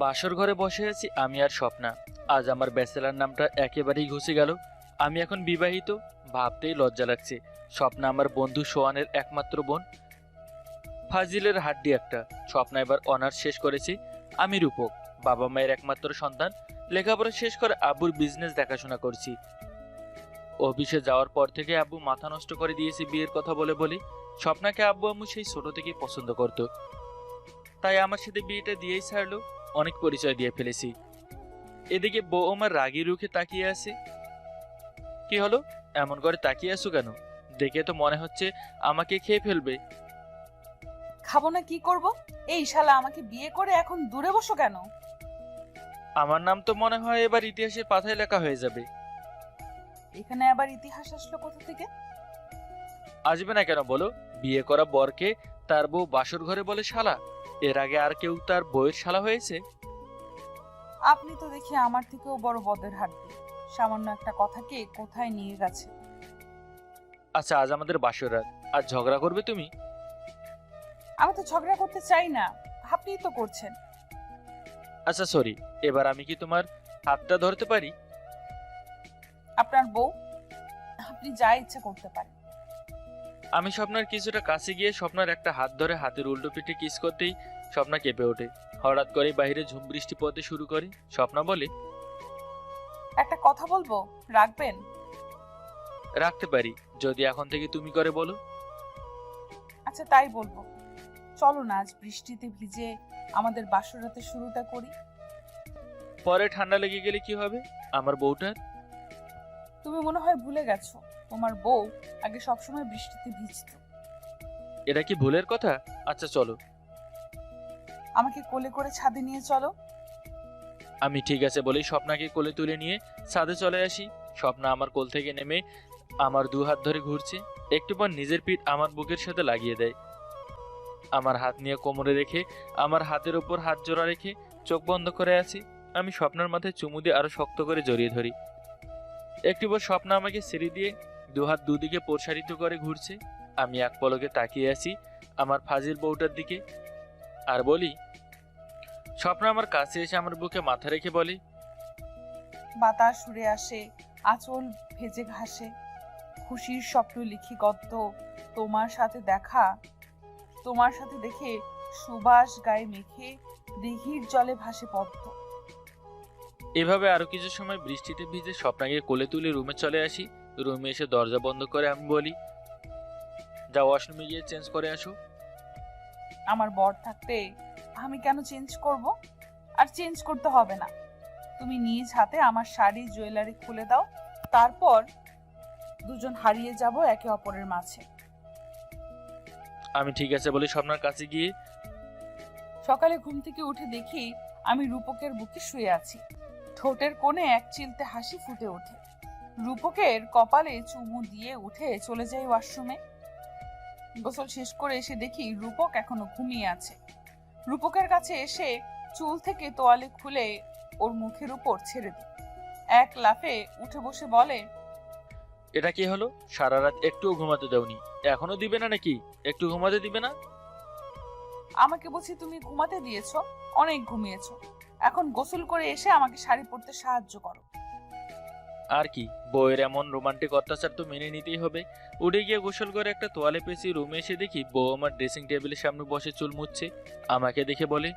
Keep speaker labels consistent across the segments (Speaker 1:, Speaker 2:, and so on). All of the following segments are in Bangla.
Speaker 1: বাসর ঘরে বসে আছি আমি আর স্বপ্না। আজ আমার ব্যাচেলার নামটা একেবারেই ঘুষে গেল। আমি এখন বিবাহিত, ভাবতেই লজ্জা লাগছে। স্বপ্না আমার বন্ধু সোয়ানের একমাত্র বোন, ফাজিলের হাড্ডি একটা। স্বপ্না এবার অনার্স শেষ করেছি। আমি রূপক, বাবা মায়ের একমাত্র সন্তান। লেখাপড়া শেষ করে আব্বুর বিজনেস দেখাশোনা করছি। অফিসে যাওয়ার পর থেকে আব্বু মাথা নষ্ট করে দিয়েছে বিয়ের কথা বলে বলি। স্বপ্নাকে আব্বু আম্মু সেই ছোট থেকেই পছন্দ করতো, তাই আমার সাথে বিয়েটা দিয়েই ছাড়লো। অনেক পরিচয় দিয়ে ফেলেছি। এদিকে বউ আমার রাগি রুখে তাকিয়ে আছে। কি হলো, এমন করে তাকিয়ে আছো কেন? দেখে তো মনে হচ্ছে আমাকে খেয়ে ফেলবে।
Speaker 2: খাবো না কি করব? এই শালা আমাকে বিয়ে করে এখন দূরে বসো কেন?
Speaker 1: আমার নাম তো মনে হয় এবার ইতিহাসের পাতায় লেখা হয়ে যাবে।
Speaker 2: এখানে আবার ইতিহাস আসলো কোথা থেকে?
Speaker 1: আসবে না কেন বলো? বিয়ে করা বরকে তার বউ বাসর ঘরে বলে শালা। এর আগে আর কেউ তার বউয়ের শালা হয়েছে?
Speaker 2: আপনি তো দেখি আমার থেকেও বড় বদের হাড্ডি। সামান্য একটা কথাকে কোথায় নিয়ে গেছে।
Speaker 1: আচ্ছা, আজ আমাদের বাসর রাত, আর ঝগড়া করবে তুমি?
Speaker 2: আমি তো ঝগড়া করতে চাই না, আপনিই তো করছেন।
Speaker 1: আচ্ছা সরি, এবার আমি কি তোমার হাতটা ধরতে পারি?
Speaker 2: আপনার বউ, আপনি যা ইচ্ছা করতে পারেন।
Speaker 1: আমি স্বপ্নার কিছুটা কাছে গিয়ে স্বপ্নার একটা হাত ধরে হাতের উল্টো পিঠে কিস করতেই স্বপ্না কেঁপে ওঠে। হঠাৎ করে বাইরে ঝুম বৃষ্টি পড়তে শুরু করে। স্বপ্না বলে,
Speaker 2: একটা কথা বলবো, রাখবেন?
Speaker 1: রাখতে পারি, যদি এখন থেকে তুমি করে বলো।
Speaker 2: আচ্ছা তাই বলবো। চলো না আজ বৃষ্টিতে ভিজে আমাদের বাসর রাতের শুরুটা করি।
Speaker 1: পরে ঠান্ডা লেগে গেলে কি হবে আমার বউটার?
Speaker 2: তুমি মনে হয় ভুলে গেছো, তোমার বউ আগে সবসময় বৃষ্টিতে ভিজতো।
Speaker 1: এটা কি ভুলের কথা? আচ্ছা চলো।
Speaker 2: আমাকে কোলে করে ছাদে নিয়ে চলো।
Speaker 1: আমি ঠিক আছে বলেই স্বপ্নাকে কোলে তুলে নিয়ে ছাদে চলে আসি। স্বপ্না আমার কোল থেকে নেমে আমার দু হাত ধরে ঘুরছে। একটু পর নিজের পিঠ আমার বুকের সাথে লাগিয়ে দেয়। আমার হাত নিয়ে কোমরে রেখে আমার হাতের ওপর হাত জোড়া রেখে চোখ বন্ধ করে আছি। আমি স্বপ্নার মাথায় চুমু দিয়ে আরো শক্ত করে জড়িয়ে ধরি। একটু পর স্বপ্না আমাকে ছেড়ে দিয়ে দু হাত দুদিকে প্রসারিত করে ঘুরছে। আমি এক পলকে তাকিয়ে আছি আমার ফাজিল বউটার দিকে আর বলি, স্বপ্না আমার কাছে এসে আমার বুকে মাথা রেখে বলে,
Speaker 2: বাতাস উড়ে আসে, আঁচল ভেজে ঘাসে, খুশির স্বপ্ন লিখি গদ্য, তোমার সাথে দেখা, তোমার সাথে দেখে সুবাস গায়ে মেখে দিঘির জলে ভাসে পদ্ম।
Speaker 1: এভাবে আরো কিছু সময় বৃষ্টিতে ভিজে স্বপ্নাকে কোলে তুলে রুমে চলে আসি। রুমে এসে দরজা বন্ধ করে আমি বলি, যাও ওয়াশরুমে গিয়ে চেঞ্জ করে আসো।
Speaker 2: আমার বর থাকতে আমি কেন চেঞ্জ করব? আর চেঞ্জ করতে হবে না, তুমি নিজ হাতে আমার শাড়ি জুয়েলারি খুলে দাও, তারপর দুজন হারিয়ে যাব একে অপরের মাঝে।
Speaker 1: আমি ঠিক আছে বলে স্বপ্নার কাছে গিয়ে
Speaker 2: সকালে ঘুম থেকে উঠে দেখি আমি রূপকের বুকে শুয়ে আছি। ঠোঁটের কোণে এক চিলতে হাসি ফুটে ওঠে। রূপকের কপালে চুমু দিয়ে উঠে চলে যাই ওয়াশরুমে। গোসল শেষ করে এসে দেখি রূপক এখনো ঘুমিয়ে আছে। রূপকের কাছে এসে চুল থেকে তোয়ালে খুলে ওর মুখের উপর ছেড়ে দিই। এক লাফে উঠে বসে বলে,
Speaker 1: এটা কি হলো? সারা রাত একটুও ঘুমাতে দাওনি, এখনো দিবে না নাকি? একটু ঘুমাতে দিবে না?
Speaker 2: আমাকে বুঝি তুমি ঘুমাতে দিয়েছো? অনেক ঘুমিয়েছো, এখন গোসল করে এসে আমাকে শাড়ি পরতে সাহায্য করো।
Speaker 1: আর কি, বউয়ের এমন রোমান্টিক অত্যাচার তো মেনে নিতেই হবে। উঠে গিয়ে গোসল করে একটা তোয়ালে পেঁচিয়ে রুমে এসে দেখি বউ আমার ড্রেসিং টেবিলের সামনে বসে চুল মুছছে। আমাকে দেখে বলে,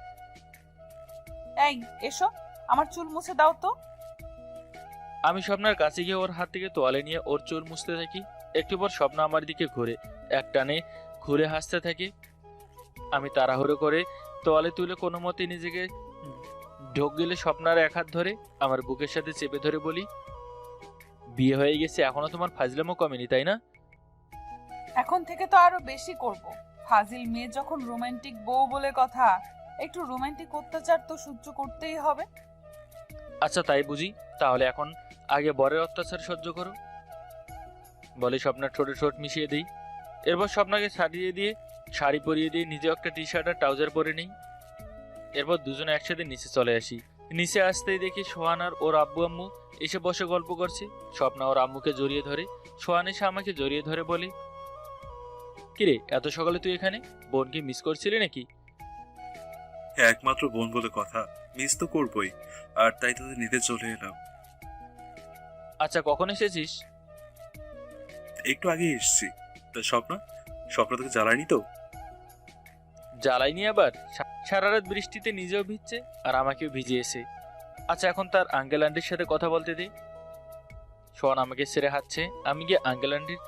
Speaker 2: এই এসো, আমার চুল মুছে দাও তো।
Speaker 1: আমি স্বপ্নার কাছে গিয়ে ওর হাত থেকে তোয়ালে নিয়ে ওর চুল মুছতে থাকি। একটু পর স্বপ্ন আমার দিকে ঘুরে এক টানে ঘুরে হাসতে থাকে। আমি তাড়াহুড়ো করে তোয়ালে তুলে কোনো মতে নিজেকে ঢোক গেলে স্বপ্নার এক হাত ধরে আমার বুকের সাথে চেপে ধরে বলি, বিয়ে হয়ে গেছে এখনো তোমার ফাজলামো কমেনি তাই না?
Speaker 2: এখন থেকে তো আরো বেশি করব। ফাজিল মেয়ে যখন রোমান্টিক বউ বলে কথা, একটু রোমান্টিক অত্যাচার তো সহ্য করতেই হবে।
Speaker 1: আচ্ছা তাই বুঝি, তাহলে এখন আগে বরের অত্যাচার সহ্য করো বলে স্বপ্নার ঠোঁটে ঠোঁট মিশিয়ে দিই। এরপর স্বপ্নাকে ছাড়িয়ে দিয়ে শাড়ি পরিয়ে দিয়ে নিজে একটা টি শার্ট আর ট্রাউজার পরে নিই। এরপর দুজনে একসাথে নিচে চলে আসি। নিচে আসতেই দেখি সোহান আর ওর আব্বু আম্মু এসে বসে গল্প করছে। স্বপ্না ওর আম্মুকে জড়িয়ে ধরে, সোহান এসে আমাকে জড়িয়ে ধরে বলে, কিরে এত সকালে তুই এখানে? বোনকে মিস করছিলি নাকি?
Speaker 3: একমাত্র বোন বলে কথা, মিস তো করবই, আর তাই তোদের নিতে চলে এলাম।
Speaker 1: আচ্ছা, কখন এসেছিস?
Speaker 3: একটু আগে এসছি। তা স্বপ্না, স্বপ্না তোকে জ্বালায়নি তো?
Speaker 1: জ্বালাইনি আবার? সারা রাত বৃষ্টিতে নিজেও ভিজছে আর আমাকেও ভিজিয়েছে। আচ্ছা, এখন তার আঙ্কেল আন্টির সাথে কথা বলতে দিই। শোন, আমাকে ছেড়ে হাঁটছে। আমি গিয়ে আঙ্কেল আন্টির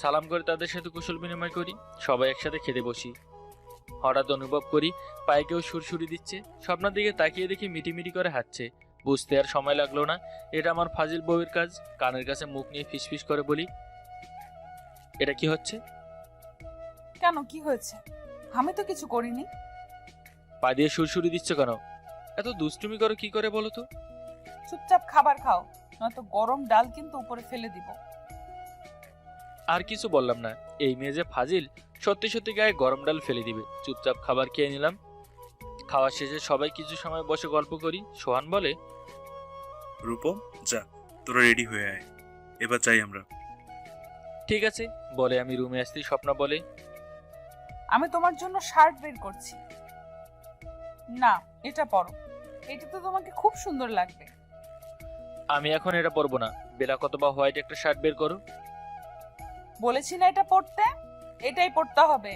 Speaker 1: সালাম করে তাদের সাথে কুশল বিনিময় করি। সবাই একসাথে খেতে বসি। হঠাৎ অনুভব করি পায়ে কেউ সুরসুরি দিচ্ছে। স্বপ্নার দিকে তাকিয়ে দেখি মিটিমিটি করে হাঁটছে। বুঝতে আর সময় লাগলো না, এটা আমার ফাজিল বউয়ের কাজ। কানের কাছে মুখ নিয়ে ফিসফিস করে বলি, এটা কি হচ্ছে?
Speaker 2: কেন, কি হয়েছে? আমি তো কিছু করিনি।
Speaker 1: পা দিয়ে সুরসুরি দিচ্ছ কেন? এত দুষ্টুমি করো কি করে বলো তো?
Speaker 2: চুপচাপ খাবার খাও, নয়তো গরম ডাল কিন্তু উপরে ফেলে দিব।
Speaker 1: আর কিছু বললাম না। এই মেয়ে যে ফাজিল, সত্যি সত্যি গায়ে গরম ডাল ফেলে দিবে। চুপচাপ খাবার খেয়ে নিলাম। খাওয়া শেষে সবাই কিছু সময় বসে গল্প করি। সোহান বলে,
Speaker 3: রূপম, যা, তোরা রেডি হয়ে আয়, এবার যাই আমরা।
Speaker 1: ঠিক আছে বলে আমি রুমে আসতেই স্বপ্না বলে,
Speaker 2: আমি তোমার জন্য শার্ট বের করছি। না, এটা পরো, এটা তো তোমাকে খুব সুন্দর লাগবে।
Speaker 1: আমি এখন এটা পরবো না। বেলা কত বা হোয়াইট একটা শার্ট বের করো।
Speaker 2: বলেছি না এটা পরতে, এটাই পরতে হবে।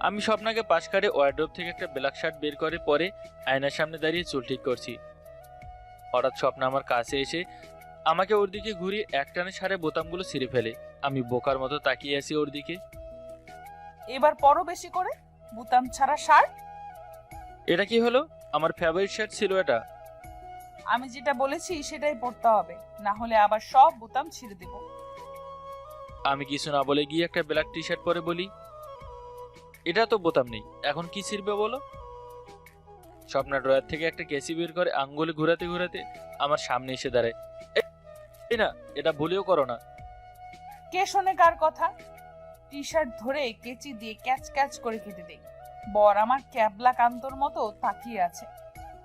Speaker 1: আমি স্বপ্নাকে পাশ কাটে ওয়ার্ড্রোব থেকে একটা ব্ল্যাক শার্ট বের করে পরে আয়নার সামনে দাঁড়িয়ে চুল ঠিক করছি। হঠাৎ স্বপ্না আমার কাছে এসে আমাকে ওর দিকে ঘুরিয়ে একটানে শাড়ে বোতামগুলো ছিঁড়ে ফেলে। আমি বোকার মতো তাকিয়ে আছি ওর দিকে।
Speaker 2: এবার পরো বেশি করে, বুতাম ছাড়া শার্ট।
Speaker 1: এটা কি হলো? আমার ফেভারিট শার্ট ছিল এটা।
Speaker 2: আমি যেটা বলেছি সেটাই পরতে হবে, না হলে আবার সব বুতাম ছিঁড়ে দেব।
Speaker 1: আমি কিছু না বলে গিয়ে একটা ব্ল্যাক টি শার্ট পরে বলি, এটা তো বোতাম নেই, এখন কি ছিঁড়বে বলো? স্বপ্না ড্রয়ার থেকে একটা কেসি বের করে আঙ্গুলে ঘুরাতে ঘুরাতে আমার সামনে এসে দাঁড়ায়। এই না, এটা ভুলেও করো না।
Speaker 2: কে শোনে কার কথা? টি শার্ট ধরে কেচি দিয়ে ক্যাচ ক্যাচ করে কেটে দেই। বর আমার ক্যাবলা কান্তর মতো তাকিয়ে আছে।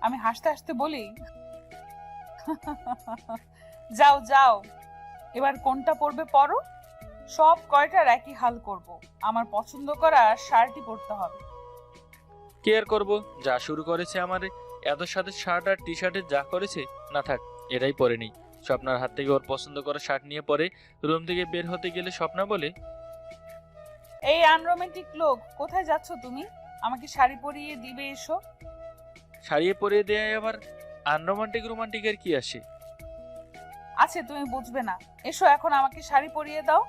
Speaker 2: আমি হাসতে হাসতে বলি, যাও যাও, এবার কোনটা পরবে পরো। সব কয়টার একই হাল করব। আমার পছন্দ করা শার্টই পরতে হবে।
Speaker 1: কেয়ার করব, যা শুরু করেছে আমার এত সাথে শার্ট আর টি শার্টের যা করেছে, না থাক, এটাই পরে নেই। স্বপ্নার হাত থেকে ওর পছন্দ করা শার্ট নিয়ে পরে রুম থেকে বের হতে গেলে স্বপ্না বলে,
Speaker 2: এই আনরোমান্টিক লোক, কোথায় যাচ্ছ তুমি? আমাকে শাড়ি পরিয়ে দিবে, এসো।
Speaker 1: শাড়িয়ে পরিয়ে দেয় আবার আনরোমান্টিক রোমান্টিকের কি আসে?
Speaker 2: আছে, তুমি বুঝবে না। এসো, এখন আমাকে শাড়ি পরিয়ে দাও,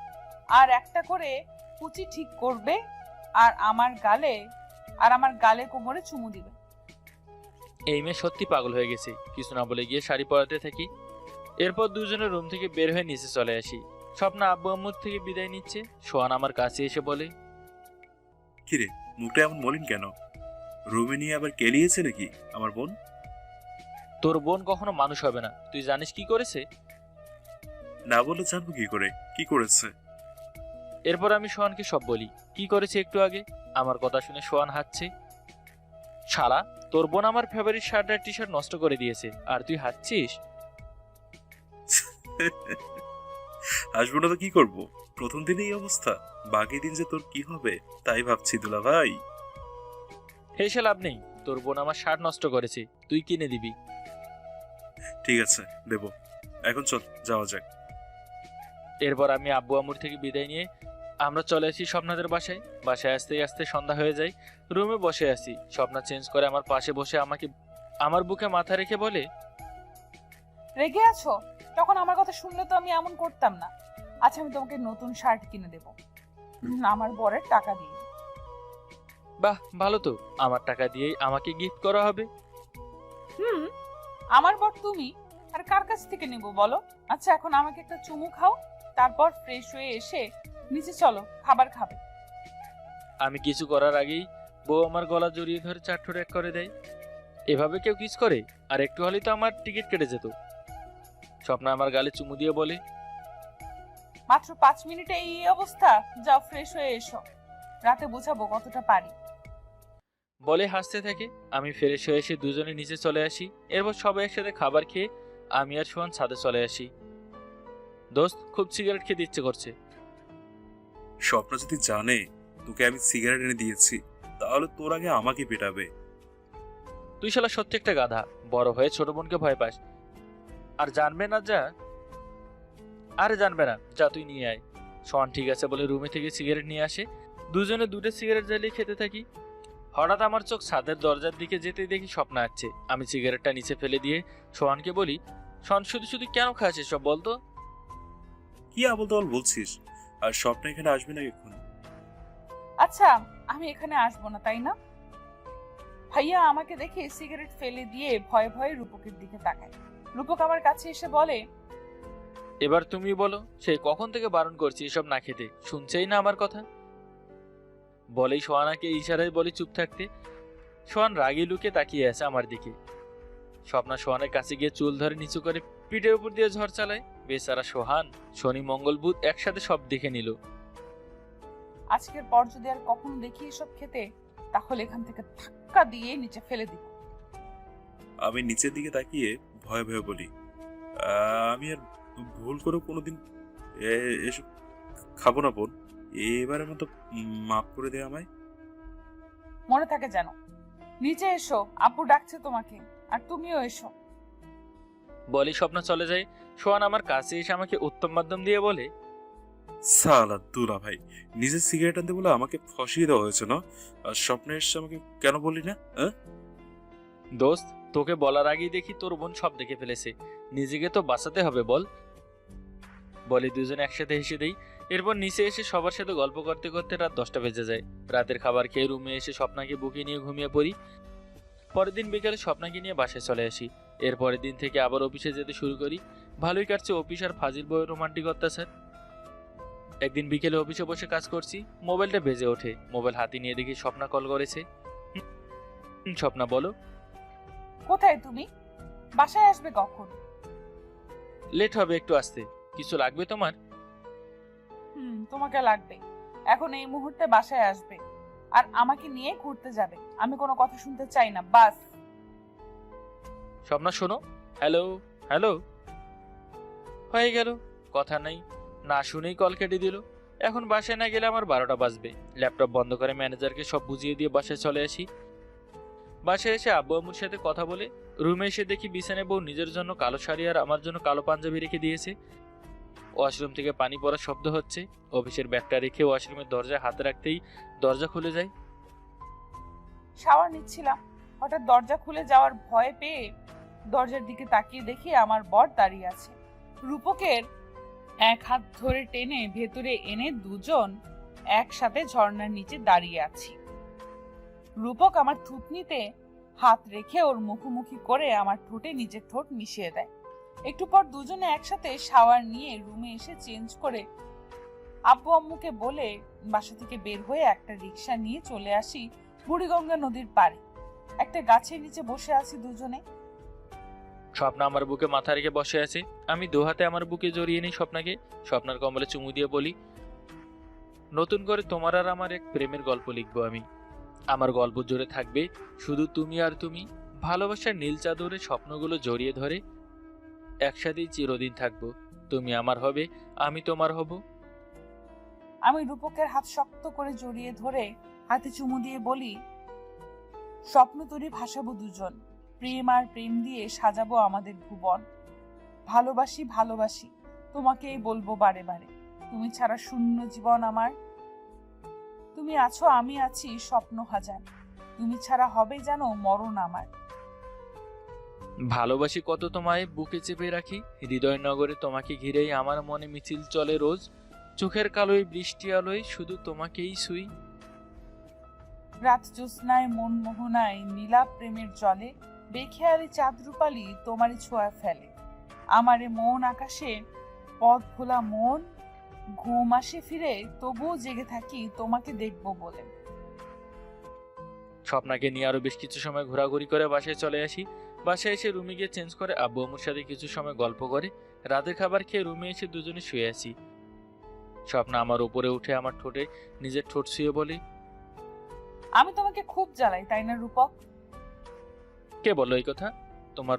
Speaker 2: আর একটা করে কুচি ঠিক করবে, আর আমার গালে কোমরে চুমু দিবে।
Speaker 1: এই মেয়ে সত্যি পাগল হয়ে গেছে। কিছু না বলে গিয়ে শাড়ি পরাতে থাকি। এরপর দুজনে রুম থেকে বের হয়ে নিচে চলে আসি। স্বপ্না আব্বু আম্মুর থেকে বিদায় নিচ্ছে। সোহান আমার কাছে এসে বলে,
Speaker 3: কিরে, মুখটা এমন মলিন কেন? রুমে নিয়ে আবার কেলিয়েছে নাকি আমার বোন?
Speaker 1: তোর বোন কখনো মানুষ হবে না। তুই জানিস কি করেছে?
Speaker 3: না বলে জানবো কি করে, কি করেছে?
Speaker 1: এরপর আমি সোহানকে সব বলি, কি করেছে একটু আগে। আমার কথা শুনে সোহান হাসছে। শালা, তোর বোন আমার ফেভারিট শার্ট আর টি শার্ট নষ্ট করে দিয়েছে, আর তুই হাসছিস?
Speaker 3: আসবো না তো কি করবো? প্রথম দিনে এই অবস্থা, বাকি দিন যে তোর কি হবে তাই ভাবছি দুলা ভাই।
Speaker 1: হেসে লাভ নেই। তোর বোন আমার শার্ট নষ্ট করেছে, তুই কিনে দিবি।
Speaker 3: ঠিক আছে, দেবো। এখন চল, যাওয়া যাক।
Speaker 1: এরপর আমি আব্বু আম্মুর থেকে বিদায় নিয়ে আমরা চলে আসি স্বপ্নাদের বাসায়। বাসায় আসতে আসতে সন্ধ্যা হয়ে যায়। রুমে বসে আছি। স্বপ্না চেঞ্জ করে আমার পাশে বসে আমাকে আমার বুকে মাথা রেখে বলে,
Speaker 2: রেগে আছো? তখন আমার কথা শুনলে তো আমি এমন করতাম না। আচ্ছা, আমি তোমাকে নতুন শার্ট কিনে দেব, আমার বরের টাকা দিয়ে।
Speaker 1: বাহ, ভালো তো, আমার টাকা দিয়েই আমাকে গিফট করা হবে।
Speaker 2: হুম, আমার বর তুমি, আর কার কাছ থেকে নেব বলো? আচ্ছা, এখন আমাকে একটা চুমু খাও, তারপর ফ্রেশ হয়ে এসে নিচে চলো, খাবার খাবে।
Speaker 1: আমি কিছু করার আগেই বউ আমার গলা জড়িয়ে ধরে চারঠোর এক করে দেয়। এভাবে কেউ কিস করে? আর একটু হলেই তো আমার টিকিট কেটে যেত। স্বপ্না আমার গালে চুমু দিয়ে বলে,
Speaker 2: মাত্র 5 মিনিটে এই অবস্থা? যাও ফ্রেশ হয়ে এসো, রাতে বোঝাবো কতটা পারি।
Speaker 1: বলে হাসতে থাকে। আমি ফ্রেশ হয়ে এসে দুজনে নিচে চলে আসি। এরপর সবাই একসাথে খাবার খেয়ে আমি আর সোহান ছাদে চলে আসি। দোস্ত, খুব সিগারেট খেতে ইচ্ছে করছে।
Speaker 3: স্বপ্ন যদি জানে তোকে আমি সিগারেট এনে দিয়েছি, তাহলে তোর আগে আমাকে পেটাবে।
Speaker 1: তুই শালা সত্যি একটা গাধা, বড় হয়ে ছোট বোনকে ভয় পাস। আর জানবে না যা, আরে জানবে না, যা তুই নিয়ে আয়। শোয়ান ঠিক আছে বলে রুমে থেকে সিগারেট নিয়ে আসে, দুজনে দুটো সিগারেট জ্বালিয়ে খেতে থাকি। হঠাৎ আমার চোখ ছাদের দরজার দিকে যেতেই দেখি স্বপ্ন আসছে। আমি সিগারেটটা নিচে ফেলে দিয়ে সোহানকে বলি, শোন শুধু শুধু কেন খাস এসব বলতো?
Speaker 3: কি আবল তাবল বলছিস? আর স্বপ্ন এখানে আসবে না এখন?
Speaker 2: আচ্ছা, আমি এখানে আসবো না তাই না? ভাইয়া আমাকে দেখে সিগারেট ফেলে দিয়ে ভয়ে ভয়ে রূপকের দিকে তাকায়। রূপক আমার কাছে এসে বলে,
Speaker 1: এবার তুমি বলো, সেই কখন থেকে বারণ করছি এসব না খেতে, শুনছেই না আমার কথা। বলেই সোহানাকে ইশারায় বলি চুপ থাকতে। সোহান রাগি লুকে তাকিয়ে আছে আমার দিকে। স্বপ্না সোহানের কাছে গিয়ে চুল ধরে নিচু করে পিঠের উপর দিয়ে ঝড় চালায়। বেচারা সোহান শনি মঙ্গল বুধ একসাথে সব দেখে নিল।
Speaker 2: আজকের পর যদি আর কখনো দেখি এসব খেতে, তাহলে এখান থেকে ধাক্কা দিয়ে নিচে ফেলে দিব।
Speaker 3: আমি নিচের দিকে তাকিয়ে ভয়ে ভয়ে বলি, আমি আর ভুল করে কোনোদিন এসব খাবো না বোন। এবারের মতো মাফ করে দে আমায়।
Speaker 2: মনে থাকে যেন। নিচে এসো, আপু ডাকছে তোমাকে, আর তুমিও এসো।
Speaker 1: বলি স্বপ্ন চলে যায়। সোহান আমার কাছে এসে আমাকে উত্তম মাধ্যম দিয়ে বলে,
Speaker 3: সালা দুলা ভাই, নিজের সিগারেট আনতে বলে আমাকে ফসিয়ে দেওয়া হয়েছে না? আর স্বপ্নে এসে আমাকে কেন বললি না?
Speaker 1: দোস্ত তোকে বলার আগেই দেখি তোর বোন সব দেখে ফেলেছে, নিজেকে তো বাঁচাতে হবে বল। বলি দুজন একসাথে হেসে দেই। এরপর নিচে এসে সবার সাথে গল্প করতে করতে রাত 10টা বেজে যায়। রাতের খাবার খেয়ে রুমে এসে স্বপ্নাকে বুকে নিয়ে ঘুমিয়ে পড়ি। পরের দিন বিকেলে স্বপ্নাকে নিয়ে বাসায় চলে আসি। এর পরের দিন থেকে আবার অফিসে যেতে শুরু করি। ভালোই কাটছে অফিস আর ফাজিল বউয়ের রোমান্টিক অত্যাচার। একদিন বিকেলে অফিসে বসে কাজ করছি, মোবাইলটা বেজে ওঠে। মোবাইল হাতে নিয়ে দেখি স্বপ্না কল করেছে। স্বপ্না বলো।
Speaker 2: কোথায় তুমি? বাসায় আসবে কখন?
Speaker 1: লেট হবে একটু আসতে। কিছু লাগবে তোমার?
Speaker 2: তোমাকে লাগবে। এখন এই মুহূর্তে বাসায় আসবে আর আমাকে নিয়ে ঘুরতে যাবে। আমি কোনো কথা শুনতে চাই না, বাস।
Speaker 1: স্বপ্না শোনো। Hello hello. হয়ে গেল, কথা নাই, না শুনেই কল কেটে দিল। এখন বাসায় না গেলে আমার 12টা বাজবে। ল্যাপটপ বন্ধ করে ম্যানেজারকে সব বুঝিয়ে দিয়ে বাসায় চলে আসি। বাসায় এসে আব্বু আম্মুর সাথে কথা বলে রুমে এসে দেখি বিছানায় বউ নিজের জন্য কালো শাড়ি আর আমার জন্য কালো পাঞ্জাবি রেখে দিয়েছে। ওয়াশরুম থেকে পানি পড়ার শব্দ হচ্ছে। অফিসের ব্যাগটা রেখে ওয়াশরুমের দরজায় হাতে রাখতেই দরজা খুলে যায়।
Speaker 2: শাওয়ার নিচ্ছিলাম, হঠাৎ দরজা খুলে যাওয়ার ভয় পেয়ে দরজার দিকে তাকিয়ে দেখি আমার বর দাঁড়িয়ে আছে। রূপকের এক হাত ধরে টেনে ভেতরে এনে দুজন একসাথে ঝর্ণার নিচে দাঁড়িয়ে আছি। রূপক আমার থুতনিতে হাত রেখে ওর মুখোমুখি করে আমার ঠোঁটে নিজের ঠোঁট মিশিয়ে দেয়। একটু পর দুজনে একসাথে শাওয়ার নিয়ে রুমে এসে চেঞ্জ করে আব্বু আম্মুকে বলে বাসা থেকে বের হয়ে একটা রিক্সা নিয়ে চলে আসি বুড়িগঙ্গা নদীর পাড়ে। একটা গাছের নিচে বসে আছি দুজনে।
Speaker 1: স্বপ্না আমার বুকে মাথা রেখে বসে আছে। আমি দু হাতে আমার বুকে জড়িয়ে নিই স্বপ্নাকে। স্বপ্নার কম্বলে চুমু দিয়ে বলি, নতুন করে তোমার আর আমার এক প্রেমের গল্প লিখবো আমি। আমার গল্প জুড়ে থাকবে শুধু তুমি আর তুমি। ভালোবাসার নীল চাদরে স্বপ্নগুলো জড়িয়ে ধরে একসাথেই চিরদিন থাকবো। তুমি আমার হবে, আমি তোমার হব।
Speaker 2: আমি রূপকের হাত শক্ত করে জড়িয়ে ধরে হাতে চুমু দিয়ে বলি, স্বপ্ন তৈরি ভাসাবো দুজন, প্রেম আর প্রেম দিয়ে সাজাবো আমাদের ভুবন। ভালোবাসি ভালোবাসি তোমাকেই বলবো বারে বারে, তুমি ছাড়া শূন্য জীবন আমার। তুমি আছো আমি আছি স্বপ্ন হাজার, তুমি ছাড়া হবে যেন মরণ আমার।
Speaker 1: ভালোবাসি কত তোমায় বুকে চেপে রাখি, হৃদয় নগরে তোমাকে ঘিরেই আমার মনে মিছিল চলে রোজ। চোখের কালোয় বৃষ্টি আলোয় শুধু তোমাকেই ছুঁই।
Speaker 2: রাত জ্যোৎস্নায় মন মোহনায় নীলাপ প্রেমের জলে বেখেয়ালি চাঁদ রূপালি তোমারই ছোঁয়া ফেলে। আমারে মন আকাশে পথ ভোলা মন, ঘুম আসে ফিরে তবুও জেগে থাকি তোমাকে দেখবো বলে।
Speaker 1: স্বপ্নাকে নিয়ে আরো বেশ কিছু সময় ঘোরাঘুরি করে বাসায় চলে আসি। বাসায় এসে রুমে গিয়ে চেঞ্জ করে আব্বু আম্মুর সাথে কিছু সময় গল্প করে রাতের খাবার খেয়ে রুমে এসে দুজনে শুয়ে আছি। স্বপ্না আমার উপরে উঠে আমার ঠোঁটে নিজের ঠোঁট ছুঁয়ে বলে,
Speaker 2: আমি তোমাকে খুব জ্বালাই তাই না রূপক?
Speaker 1: কে বললো এই কথা? তোমার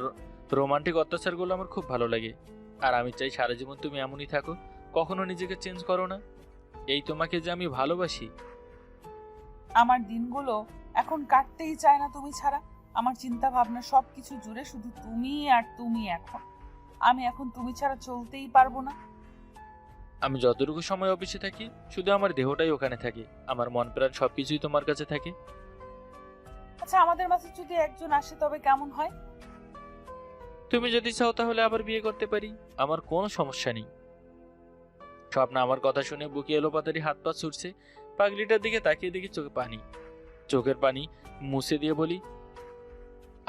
Speaker 1: রোমান্টিক অত্যাচারগুলো আমার খুব ভালো লাগে, আর আমি চাই সারা জীবন তুমি এমনই থাকো, কখনো নিজেকে চেঞ্জ করো না। এই তোমাকে যে আমি ভালোবাসি।
Speaker 2: আমার দিনগুলো এখন কাটতেই চায় না তুমি ছাড়া। আমার চিন্তা ভাবনা সবকিছু জুড়ে শুধু তুমি আর তুমি। আমি এখন তুমি ছাড়া চলতেই পারবো না।
Speaker 1: আমি যতটুকু সময় অফিসে থাকি শুধু আমার দেহটাই ওখানে থাকে, আমার মন প্রাণ সবকিছুই তোমার কাছে থাকে।
Speaker 2: আচ্ছা, আমাদের মাঝে যদি একজন আসে তবে কেমন হয়?
Speaker 1: তুমি যদি চাও তাহলে আবার বিয়ে করতে পারি, আমার কোনো সমস্যা নেই। স্বপ্না আমার কথা শুনে বুকে এলোপাতাড়ি হাত পা ছুটছে। পাগলিটার দিকে তাকিয়ে দেখি চোখের পানি মুছে দিয়ে বলি,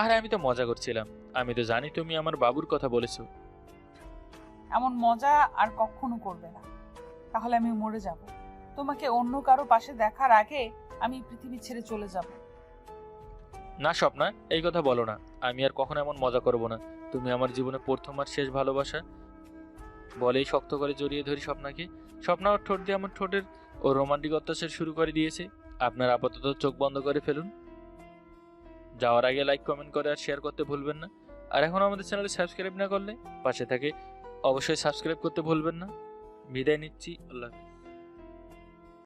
Speaker 1: আর আমি তো মজা করছিলাম, আমি তো জানি তুমি আমার বাবুর কথা বলেছো।
Speaker 2: এমন মজা আর কখনো করবে না, তাহলে আমি মরে যাব। তোমাকে অন্য কারো পাশে দেখার আগে আমি পৃথিবী ছেড়ে চলে যাব।
Speaker 1: না স্বপ্না, এই কথা বলো না, আমি আর কখনো এমন মজা করব না। তুমি আমার জীবনে প্রথম আর শেষ ভালোবাসা। বলেই শক্ত করে জড়িয়ে ধরি স্বপ্নাকে। স্বপ্না ওর ঠোঁট দিয়ে আমার ঠোঁটের ও রোমান্টিক অত্যাচার শুরু করে দিয়েছে। আপনার আপাতত চোখ বন্ধ করে ফেলুন। যাওয়ার আগে লাইক, কমেন্ট করে আর শেয়ার করতে ভুলবেন না। আর এখন আমাদের চ্যানেলে সাবস্ক্রাইব না করলে পাশে থাকে অবশ্যই সাবস্ক্রাইব করতে ভুলবেন না। বিদায় নিচ্ছি, আল্লাহ হাফেজ।